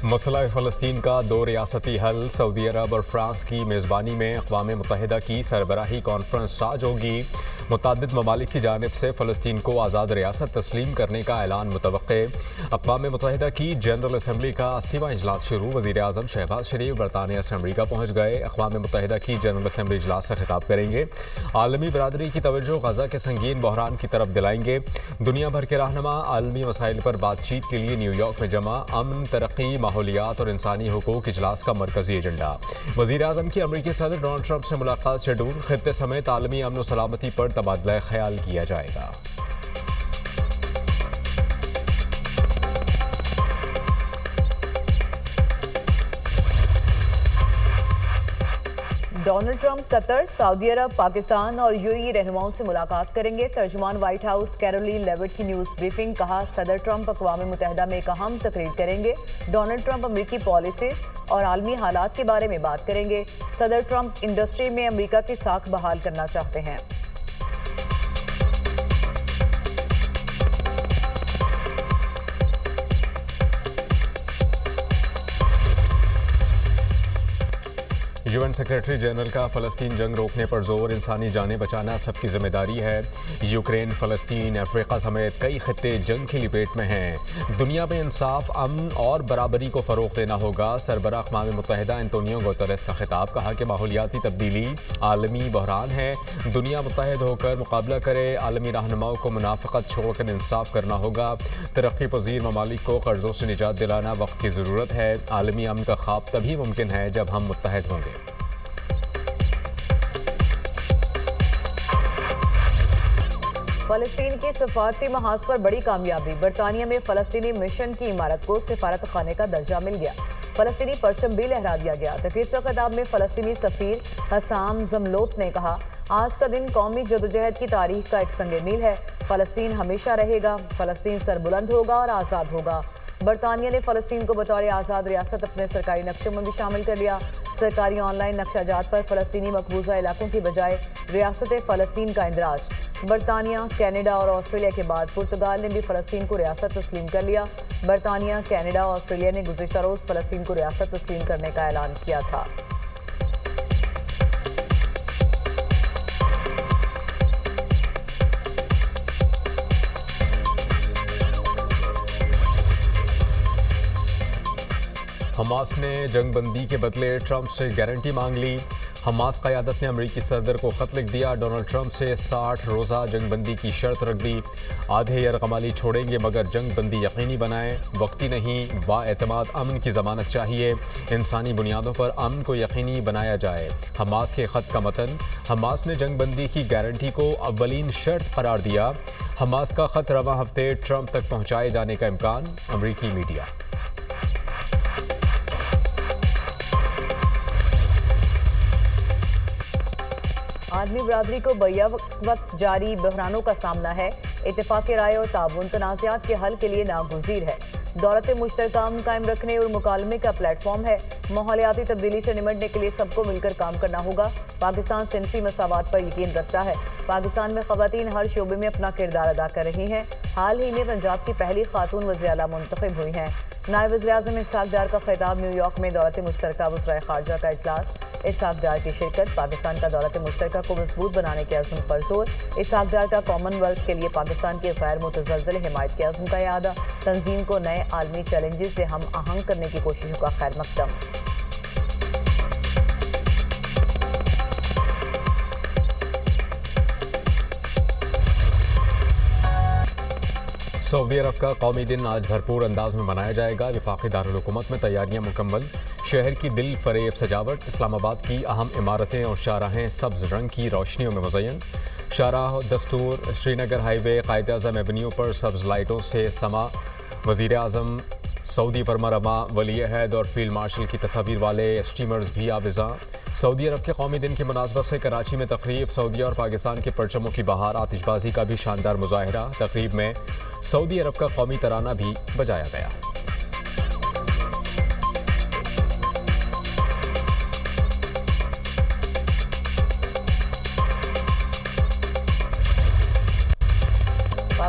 मसला फ़लस्तीन का दो रियासती हल। सऊदी अरब और फ्रांस की मेज़बानी में अक़वाम मुत्तहिदा की सरबराही कॉन्फ्रेंस आज होगी। मुतअद्दिद ममालिक की जानिब से फ़लस्तीन को आज़ाद रियासत तस्लीम करने का ऐलान मुतवक्के। अक़वाम मुत्तहिदा की जनरल असम्बली का 80वां इजलास शुरू। वज़ीर आज़म शहबाज शरीफ बरतानिया से अमरीका पहुँच गए। अक़वाम मुत्तहिदा की जनरल असम्बली इजलास से खिताब करेंगे। आलमी बरादरी की तवज्जो गज़ा के संगीन बहरान की तरफ दिलाएंगे। दुनिया भर के रहनुमा आलमी मसाइल पर बातचीत के लिए न्यूयॉर्क में जमा। अमन, तरक्की, माहौलियात और इंसानी हुकूक इजलास का मरकजी एजेंडा। वज़ीर आज़म की अमरीकी सदर डोनाल्ड ट्रंप से मुलाकात शेड्यूल। खित्ते समेत आलमी अमन व सलामती पर तबादला ख्याल किया जाएगा। डोनाल्ड ट्रंप कतर, सऊदी अरब, पाकिस्तान और यूएई रहनुमाओं से मुलाकात करेंगे। तर्जुमान व्हाइट हाउस कैरोलिन लेविट की न्यूज़ ब्रीफिंग। कहा, सदर ट्रंप अक़वाम मुत्तहिदा में एक अहम तकरीर करेंगे। डोनाल्ड ट्रंप अमरीकी पॉलिसीज और आलमी हालात के बारे में बात करेंगे। सदर ट्रंप इंडस्ट्री में अमरीका की साख बहाल करना चाहते हैं। यूएन सेक्रेटरी जनरल का फ़लस्तीन जंग रोकने पर जोर। इंसानी जानें बचाना सबकी जिम्मेदारी है। यूक्रेन, फ़लस्तीन, अफ्रीका समेत कई खित्ते जंग की लपेट में हैं। दुनिया में इंसाफ, अमन और बराबरी को फ़रोग़ देना होगा। सरबराह अक़वाम मुत्तहिदा एंटोनियो गुतेरेस का खिताब। कहा कि माहौलियाती तब्दीली आलमी बहरान है। दुनिया मुत्तहिद होकर मुकाबला करे। आलमी रहनुमाओं को मुनाफ़क़त छोड़कर इंसाफ करना होगा। तरक्की पज़ीर ममालिक को कर्ज़ों से निजात दिलाना वक्त की ज़रूरत है। आलमी अमन का ख्वाब तभी मुमकिन है जब हम मुत्तहिद होंगे। फ़लस्तीन की सफारती महाज पर बड़ी कामयाबी। बरतानिया में फ़लस्तीनी मिशन की इमारत को सिफारत खाने का दर्जा मिल गया। फ़लस्तीनी परचम भी लहरा दिया गया। तकरीब से खिताब में फ़लस्तीनी सफ़ीर हसाम ज़मलोत ने कहा, आज का दिन कौमी जदोजहद की तारीख का एक संगे मील है। फ़लस्तीन हमेशा रहेगा। फ़लस्तीन सरबुलंद होगा और आज़ाद होगा। बरतानिया ने फ़लस्तीन को बतौर आज़ाद रियासत अपने सरकारी नक्शों में भी शामिल कर लिया। सरकारी ऑनलाइन नक्शाजात पर फ़लस्तीनी मकबूजा इलाकों की बजाय रियासत फ़लस्तीन का इंदराज। बरतानिया, कनाडा और ऑस्ट्रेलिया के बाद पुर्तगाल ने भी फ़लस्तीन को रियासत तस्लीम कर लिया। बरतानिया, कनाडा और ऑस्ट्रेलिया ने गुज़िश्ता रोज़ फ़लस्तीन को रियासत तस्लीम करने का ऐलान किया था। हमास ने जंगबंदी के बदले ट्रंप से गारंटी मांग ली। हमास क़यादत ने अमरीकी सदर को ख़त लिख दिया। डोनाल्ड ट्रंप से 60 रोज़ा जंगबंदी की शर्त रख दी। आधे यरगमाली छोड़ेंगे मगर जंगबंदी यकीनी बनाएं। वक्ती नहीं, बाएतमाद अमन की ज़मानत चाहिए। इंसानी बुनियादों पर अमन को यकीनी बनाया जाए। हमास के ख़त का मतन। हमास ने जंगबंदी की गारंटी को अव्वलीन शर्त करार दिया। हमास का ख़त रवां हफ्ते ट्रंप तक पहुँचाए जाने का इम्कान। अमरीकी मीडिया। आदमी बरादरी को बैया वक्त जारी बहरानों का सामना है। इत्तेफाक राय और ताउन तनाज़ात के हल के लिए नागुज़ीर है। दौलत मुश्तरका अमन कायम रखने और मुकालमे का प्लेटफॉर्म है। माहौलियाती तब्दीली से निमटने के लिए सबको मिलकर काम करना होगा। पाकिस्तान सिनफी मसावात पर यकीन रखता है। पाकिस्तान में ख़वातीन हर शोबे में अपना किरदार अदा कर रही हैं। हाल ही में पंजाब की पहली खातून वज़ीर आला मुंतखब हुई हैं। नायब वज़ीर-ए-आज़म इसहाक़ डार का खिताब। न्यूयॉर्क में दौलत मुश्तरका वज़राए ख़ारजा का इजलास। इसहाक़ डार की शिरकत। पाकिस्तान का दौलत मुश्तरका को मजबूत बनाने के अज़्म पर जोर। इसहाक़ डार का कॉमनवेल्थ के लिए पाकिस्तान की गैर मुतज़लज़ल हिमायत के अज़्म का यादा। तंजीम को नए आलमी चैलेंजेस से हम आहंग करने की कोशिशों का खैर मकदम। सऊदी अरब का कौमी दिन आज भरपूर अंदाज में मनाया जाएगा। वफाकी दारुल हुकूमत में तैयारियां मुकम्मल। शहर की दिल फरेब सजावट। इस्लामाबाद की अहम इमारतें और शाहराहें सब्ज़ रंग की रोशनियों में मुज़य्यन। शाहराह दस्तूर, श्रीनगर हाईवे, कायद-ए-आज़म एवेन्यू पर सब्ज़ लाइटों से समा। वज़ीर आज़म, सऊदी फरमारवा वली अहद और फील्ड मार्शल की तस्वीर वाले स्टीमर्स भी आविज़ा। सऊदी अरब के कौमी दिन की मुनासबत से कराची में तकरीब। सऊदी और पाकिस्तान के परचमों की बहार, आतिशबाजी का भी शानदार मुजाहरा। तकरीब में सऊदी अरब का कौमी तराना भी बजाया गया।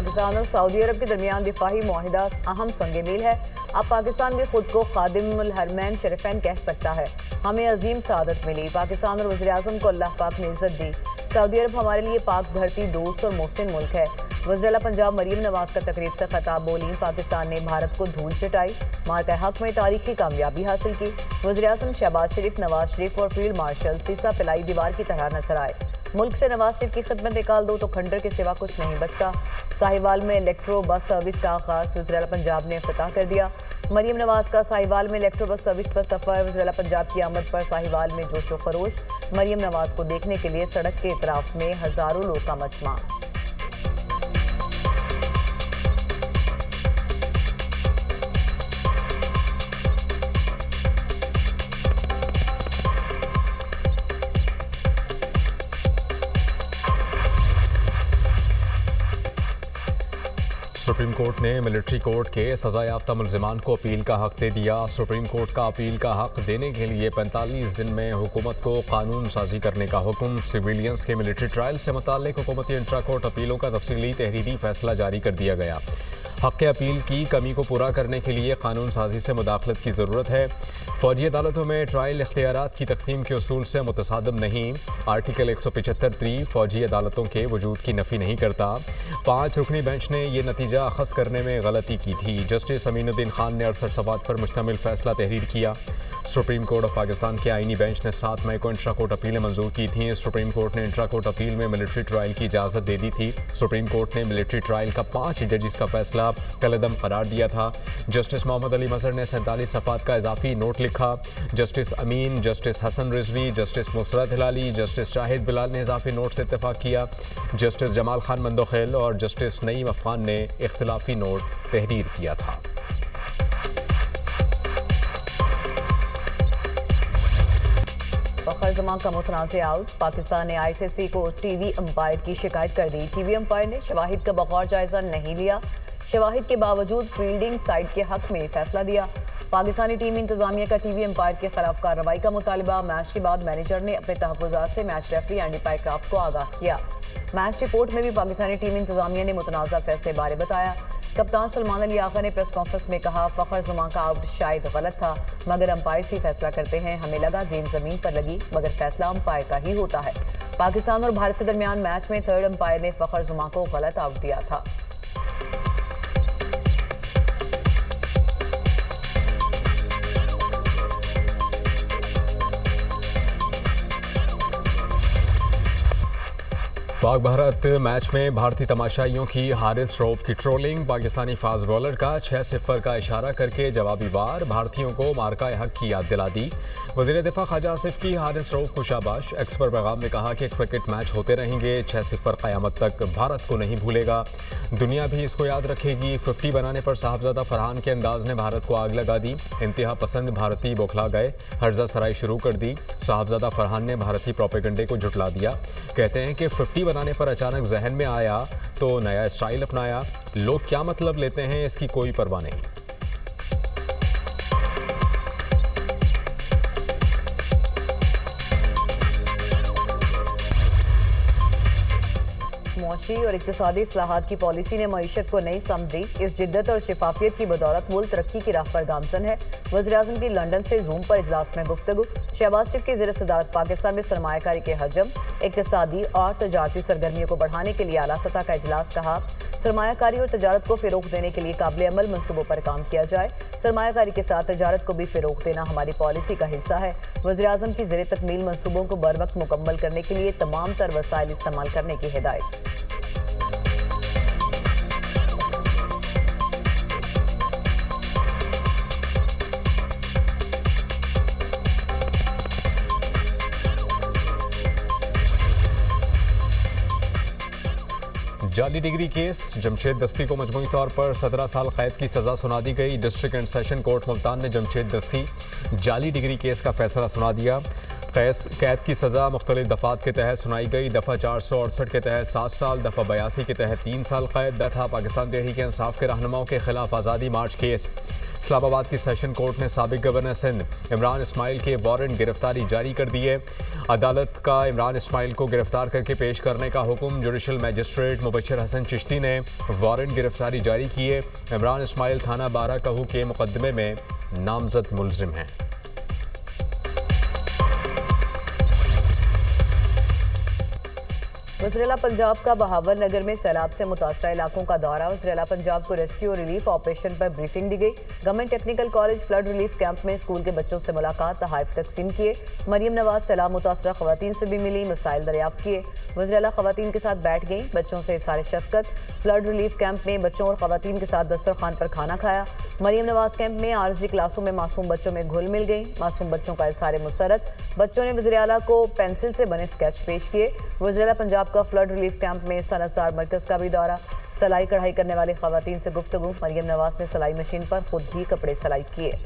पाकिस्तान और सऊदी अरब के दरमियान दिफाही मुआहिदा अहम संग मील है। अब पाकिस्तान भी खुद को खादिमुल हरमैन शरीफैन कह सकता है। हमें अजीम सआदत मिली। पाकिस्तान और वज़ीर आज़म को अल्लाह पाक ने इज्जत दी। सऊदी अरब हमारे लिए पाक धरती, दोस्त और मोहसिन मुल्क है। वज़ीर पंजाब मरीम नवाज का तकरीब से खिताब बोली, पाकिस्तान ने भारत को धूल चटाई, मार्का हक में तारीखी कामयाबी हासिल की। वज़ीर आज़म शहबाज शरीफ, नवाज शरीफ और फील्ड मार्शल सीसा पिलाई दीवार की तरह नजर आए। मुल्क से नवाज शरीफ की खिदमत निकाल दो तो खंडर के सिवा कुछ नहीं बचता। साहिवाल में इलेक्ट्रो बस सर्विस का आगाज वज़ीर पंजाब ने इफ्तिताह कर दिया। मरीम नवाज का साहिवाल में इलेक्ट्रो बस सर्विस पर सफर। वज़ीर पंजाब की आमद पर साहिवाल में जोशो खरोश। मरीम नवाज को देखने के लिए सड़क के इतराफ में हजारों लोग का मजमा। सुप्रीम कोर्ट ने मिलिट्री कोर्ट के सजा याफ्ता मुलजिमान को अपील का हक दे दिया। सुप्रीम कोर्ट का अपील का हक देने के लिए 45 दिन में हुकूमत को कानून साजी करने का हुक्म। सिविलियंस के मिलिट्री ट्रायल से मुताल्लिक हुकूमती इंट्रा कोर्ट अपीलों का तफसीली तहरीरी फैसला जारी कर दिया गया। हक अपील की कमी को पूरा करने के लिए कानून साजी से मुदाखलत की ज़रूरत है। फौजी अदालतों में ट्रायल इख्तियारात की तकसीम के उसूल से मुतसादम नहीं। आर्टिकल 175(3) फौजी अदालतों के वजूद की नफ़ी नहीं करता। 5 रुकनी बेंच ने यह नतीजा अखज़ करने में गलती की थी। जस्टिस अमीनुद्दीन खान ने 68 सवाल पर मुश्तमिल फैसला तहरीर किया। सुप्रीम कोर्ट ऑफ पाकिस्तान के आईनी बेंच ने 7 मई को इंट्रा कोर्ट अपीलें मंजूर की थीं। सुप्रीम कोर्ट ने इंट्रा कोर्ट अपील में मिलिट्री ट्रायल की इजाज़त दे दी थी। सुप्रीम कोर्ट ने मिलिट्री ट्रायल का 5 जजिस का फैसला कलअदम करार दिया था। जस्टिस मोहम्मद अली मजहर ने 47 सफ़ात का इजाफी नोट लिखा। Justice Amin, justice Hasan Rizvi, justice Nusrat Hilali, justice Shahid Bilal ने इजाफी नोट से इत्तेफाक किया। जस्टिस जमाल खान मंदोखेल और जस्टिस नईम अफगान ने इख्तिलाफी नोट तहरीर किया था। फखर जमान का मुतनाज़ आउट। पाकिस्तान ने ICC को टीवी अंपायर की शिकायत कर दी। टीवी अंपायर ने शवाहिद का बगौर जायजा नहीं लिया। शवाहिद के बावजूद फील्डिंग साइड के हक में फैसला दिया। पाकिस्तानी टीम इंतजामिया का टीवी अंपायर के खिलाफ कार्रवाई का मुतालबा। मैच के बाद मैनेजर ने अपने तहफ़्फ़ुज़ात से मैच रेफरी एंडी पाइक्राफ्ट को आगाह किया। मैच रिपोर्ट में भी पाकिस्तानी टीम इंतजामिया ने मुतनाज़ा फैसले बारे बताया। कप्तान सलमान अली आगा ने प्रेस कॉन्फ्रेंस में कहा, फखर जुमा का आउट शायद गलत था, मगर अंपायर ही फैसला करते हैं। हमें लगा गेंद जमीन पर लगी, मगर फैसला अंपायर का ही होता है। पाकिस्तान और भारत के दरमियान मैच में थर्ड अंपायर ने फखर जुमा को गलत आउट दिया था। पाक भारत मैच में भारतीय तमाशाइयों की हारिस रऊफ की ट्रोलिंग। पाकिस्तानी फास्ट बॉलर का 6-0 का इशारा करके जवाबी वार। भारतीयों को मार्का हक की याद दिला दी। वज़ीर दिफा ख्वाजा आसिफ की हारिस रऊफ को शाबाश। एक्सपर्ट पैगाम ने कहा कि क्रिकेट मैच होते रहेंगे। 6-0 क़यामत तक भारत को नहीं भूलेगा, दुनिया भी इसको याद रखेगी। 50 बनाने पर साहबजादा फरहान के अंदाज ने भारत को आग लगा दी। इंतहा पसंद भारतीय बौखला गए, हर्जा सराई शुरू कर दी। साहबजादा फरहान ने भारतीय प्रोपेगेंडे को झुटला दिया। कहते हैं कि 50 बनाने पर अचानक जहन में आया तो नया स्टाइल अपनाया। लोग क्या मतलब लेते हैं इसकी कोई परवाह नहीं। मुआशी और इक़्तिसादी इस्लाहात की पॉलिसी ने मईशत को नई समझ दी। इस जिद्दत और शफाफियत की बदौलत मुल्क तरक्की की राह पर गामजन है। वज़ीर आज़म की लंदन से जूम पर इजलास में गुफ्तगू। शहबाज शरीफ की ज़ेर सदारत पाकिस्तान में सरमायाकारी के हजम, इक़्तिसादी और तजारती सरगर्मियों को बढ़ाने के लिए आला सतह का इजलास। कहा, सरमायाकारी और तजारत को फ़रोग़ देने के लिए काबिल अमल मनसूबों पर काम किया जाए। सरमायाकारी के साथ तजारत को भी फ़रोग़ देना हमारी पॉलिसी का हिस्सा है। वज़ीर आज़म की ज़ेर तकमील मनसूबों को बर वक्त मुकम्मल करने के लिए तमाम तर वसाइल इस्तेमाल करने की हिदायत। जाली डिग्री केस, जमशेद दस्ती को मजमूई तौर पर 17 साल कैद की सज़ा सुना दी गई। District and session court Multan ने जमशेद दस्ती जाली डिग्री केस का फैसला सुना दिया। कैद की सज़ा मुख्तलिफ दफ़ात के तहत सुनाई गई। दफ़ा 468 के तहत 7 साल, दफ़ा 82 के तहत 3 साल कैद। था पाकिस्तान तहरीक इंसाफ के रहनुमाओं के खिलाफ आज़ादी मार्च केस। इस्लामाबाद की सेशन कोर्ट ने साबिक गवर्नर सिंध इमरान इस्माइल के वारंट गिरफ्तारी जारी कर दिए। अदालत का इमरान इस्माइल को गिरफ्तार करके पेश करने का हुक्म। जुडिशल मैजिस्ट्रेट मुबशर हसन चिश्ती ने वारंट गिरफ्तारी जारी किए। इमरान इस्माइल थाना 12 कहू के मुकदमे में नामजद मुलजिम हैं। वज़ीर-ए-आला पंजाब का बहावर नगर में सैलाब से मुतासरा इलाकों का दौरा। वज़ीर-ए-आला पंजाब को रेस्क्यू और रिलीफ ऑपरेशन पर ब्रीफिंग दी गई। Government technical college flood relief camp में स्कूल के बच्चों से मुलाकात, तहाइफ तकसीम किए। मरियम नवाज सैलाब मुतासरा खवातीन से भी मिली, मसाइल दरियाफ्त किए। वज़ीर-ए-आला खवातीन के साथ बैठ गई, बच्चों से इज़हार शफकत। फ्लड रिलीफ कैंप में बच्चों और खवातीन के साथ दस्तरखान पर खाना खाया। मरियम नवाज कैंप में आरजी क्लासों में मासूम बच्चों में घुल मिल गई। मासूम बच्चों का इज़हार मुसरत। बच्चों ने वज़ीर-ए-आला को पेंसिल से बने स्केच पेश किए। वज़ीर-ए-आला पंजाब का फ्लड रिलीफ कैंप में सनअतसार मरकज़ का भी दौरा। सिलाई कढ़ाई करने वाली खवातीन से गुफ्तगू। मरियम नवाज ने सिलाई मशीन पर खुद भी कपड़े सिलाई किए।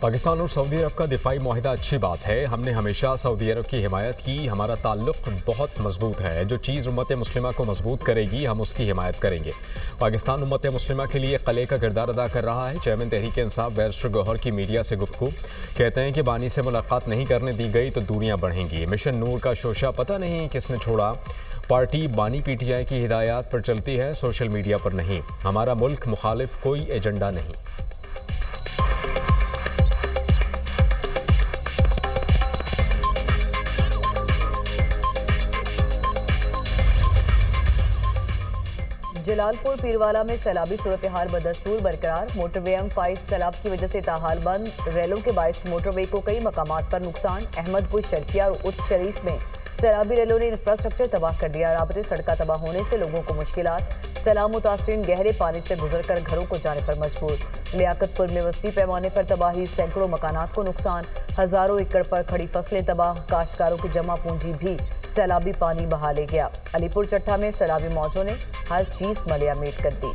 पाकिस्तान और सऊदी अरब का दिफाई मुआहिदा अच्छी बात है। हमने हमेशा सऊदी अरब की हिमायत की। हमारा ताल्लुक बहुत मजबूत है। जो चीज़ उम्मत मुस्लिमा को मजबूत करेगी हम उसकी हिमायत करेंगे। पाकिस्तान उम्मत मुस्लिमा के लिए कले का किरदार अदा कर रहा है। चेयरमैन तहरीक इंसाफ बैरिस्टर गौहर की मीडिया से गुफ्तगू। कहते हैं कि बानी से मुलाकात नहीं करने दी गई तो दूरियां बढ़ेंगी। मिशन नूर का शोशा पता नहीं किसने छोड़ा। पार्टी बानी PTI की हिदायत पर चलती है, सोशल मीडिया पर नहीं। हमारा मुल्क मुखालिफ कोई एजेंडा नहीं। जलालपुर पीरवाला में सैलाबी सूरत हाल बदस्तूर बरकरार। मोटरवे M5 सैलाब की वजह से ताहाल बंद। रेलों के बायस मोटरवे को कई मकामात पर नुकसान। अहमदपुर, शर्किया और उच्च शरीफ में सैलाबी रेलों ने इंफ्रास्ट्रक्चर तबाह कर दिया। राबते सड़कें तबाह होने से लोगों को मुश्किलात। सैलाब मुतासरीन गहरे पानी से गुजरकर घरों को जाने पर मजबूर। लियाकतपुर में वसी पैमाने पर तबाही, सैकड़ों मकानात को नुकसान। हजारों एकड़ पर खड़ी फसलें तबाह। काश्तकारों की जमा पूंजी भी सैलाबी पानी बहा ले गया। अलीपुर चट्टा में सैलाबी मौजों ने हर चीज मलियामेट कर दी।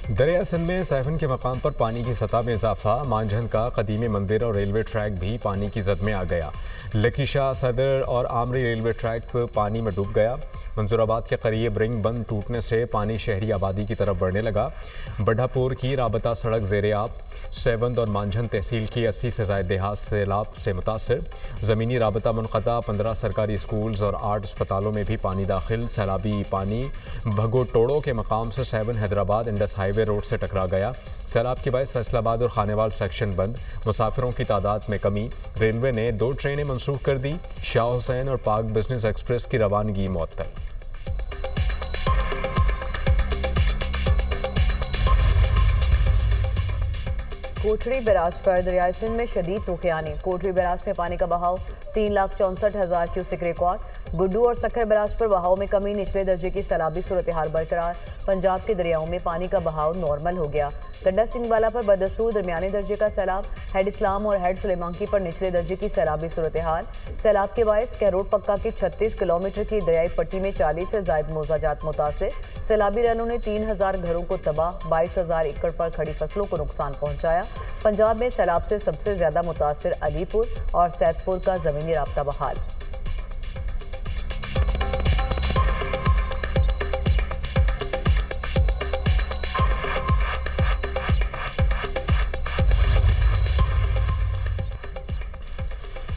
दरिया सिंध में सैफन के मकाम पर पानी की सतह में इजाफा। मांझन का कदीमी मंदिर और रेलवे ट्रैक भी पानी की जद में आ गया। लकीशाह, सदर और आमरी रेलवे ट्रैक पानी में डूब गया। मंजूराबाद के करीब रिंग बंद टूटने से पानी शहरी आबादी की तरफ बढ़ने लगा। बढ़ापुर की राबता सड़क ज़ेरे आब। सेवंद और मांझन तहसील की 80 से ज़ायद देहात सैलाब से मुतासर। ज़मीनी राबता मुनक़ता। 15 सरकारी स्कूल्स और 8 अस्पतालों में भी पानी दाखिल। सैलाबी पानी भगो टोड़ो के मकाम से 7 हैदराबाद इंडस हाईवे रोड से टकरा गया। सैलाब के बायस फैसलाबाद और खानेवाल सेक्शन बंद। मुसाफिरों की तादाद में कमी। रेलवे ने 2 ट्रेनें मनसूख कर दी। शाह हुसैन और पाक बिजनेस एक्सप्रेस की रवानगी मुअत्तल। कोटड़ी बैराज पर दरियाए सिंध में शदीद तूफानी। कोटड़ी बैराज में पानी का बहाव 3,64,000 क्यूसेक रिकॉर्ड। गुड्डू और सखर बैराज पर बहाव में कमी। निचले दर्जे की सैलाबी सूरत हाल बरकरार। पंजाब के दरियाओं में पानी का बहाव नॉर्मल हो गया। गंडा सिंह वाला पर बदस्तूर दरमियाने दर्जे का सैलाब। हेड इस्लाम और हेड सुलेमांकी पर निचले दर्जे की सैलाबी सूरत हाल। सैलाब के बायस कैरोट पक्का की 36 किलोमीटर की दरियाई पट्टी में 40 से ज्यादा मोजाजात मुतासिर। सैलाबी रैलों ने 3,000 घरों को तबाह, 22,000 एकड़ पर खड़ी फसलों को नुकसान पहुंचाया। पंजाब में सैलाब से सबसे ज्यादा मुतासिर अलीपुर और सैदपुर का जमीनी राब्ता बहाल।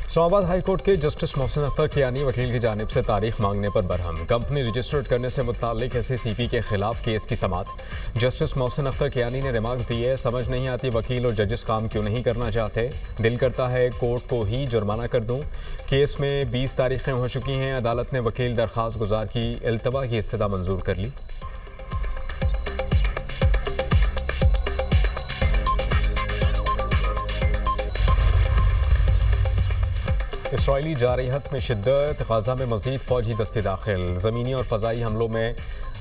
इस्लामाबाद हाई कोर्ट के जस्टिस मोहसिन अख्तर कियानी वकील की जानिब से तारीख मांगने पर बरहम। कंपनी रजिस्टर्ड करने से मुताल्लिक SACP के खिलाफ केस की समाअत। जस्टिस मोहसिन अख्तर कियानी ने रिमार्क्स दिए, समझ नहीं आती वकील और जजेस काम क्यों नहीं करना चाहते। दिल करता है कोर्ट को ही जुर्माना कर दूं। केस में 20 तारीखें हो चुकी हैं। अदालत ने वकील दरख्वास्त गुजार की इल्तवा की इस्तदा मंजूर कर ली। इसराइली जारहत में शिद्दत। गाजा में मजीद फौजी दस्ते दाखिल। ज़मीनी और फ़ज़ाई हमलों में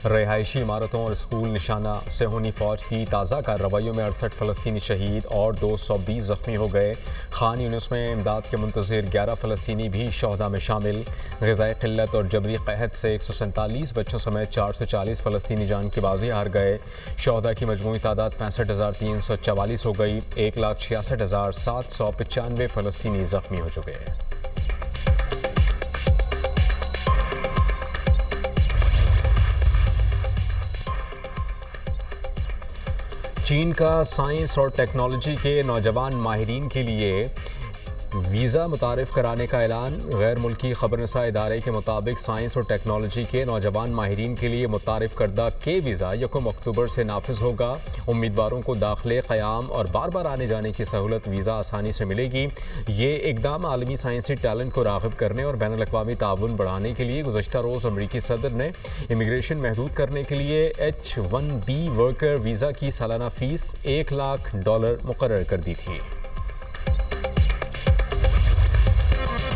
रिहायशी इमारतों और स्कूल निशाना सेहूनी फ़ौज की ताज़ा कार्रवाइयों में 68 फ़लस्तीनी शहीद और 220 ज़ख्मी हो गए। खान यूनिस में इमदाद के मुंतज़िर 11 फ़लस्तीनी भी शहदा में शामिल। ग़िज़ाई क़िल्लत और जबरी क़हत से 147 बच्चों समेत 440 फ़लस्तीनी जान की बाजी हार गए। शहदा की मजमूई तादाद 65,344 हो गई। 1,66,795 फ़लस्तीनी ज़ख्मी हो चुके हैं। चीन का साइंस और टेक्नोलॉजी के नौजवान माहिरीन के लिए वीज़ा मुतारिफ कराने का ऐलान। गैर मुल्की खबरनसा इदारे के मुताबिक साइंस और टेक्नोलॉजी के नौजवान माहिरीन के लिए मुतारिफ करदा के वीज़ा 1 अक्टूबर से नाफिज होगा। उम्मीदवारों को दाखिले, क़याम और बार बार आने जाने की सहूलत वीज़ा आसानी से मिलेगी। ये इकदाम आलमी साइंसी टैलेंट को राग़िब करने और बैनुल अक़वामी ताउन बढ़ाने के लिए गुज़श्ता रोज़ अमरीकी सदर ने इमिग्रेशन महदूद करने के लिए H-1B वर्कर वीज़ा की सालाना फ़ीस $1 लाख मुकर्रर कर दी थी।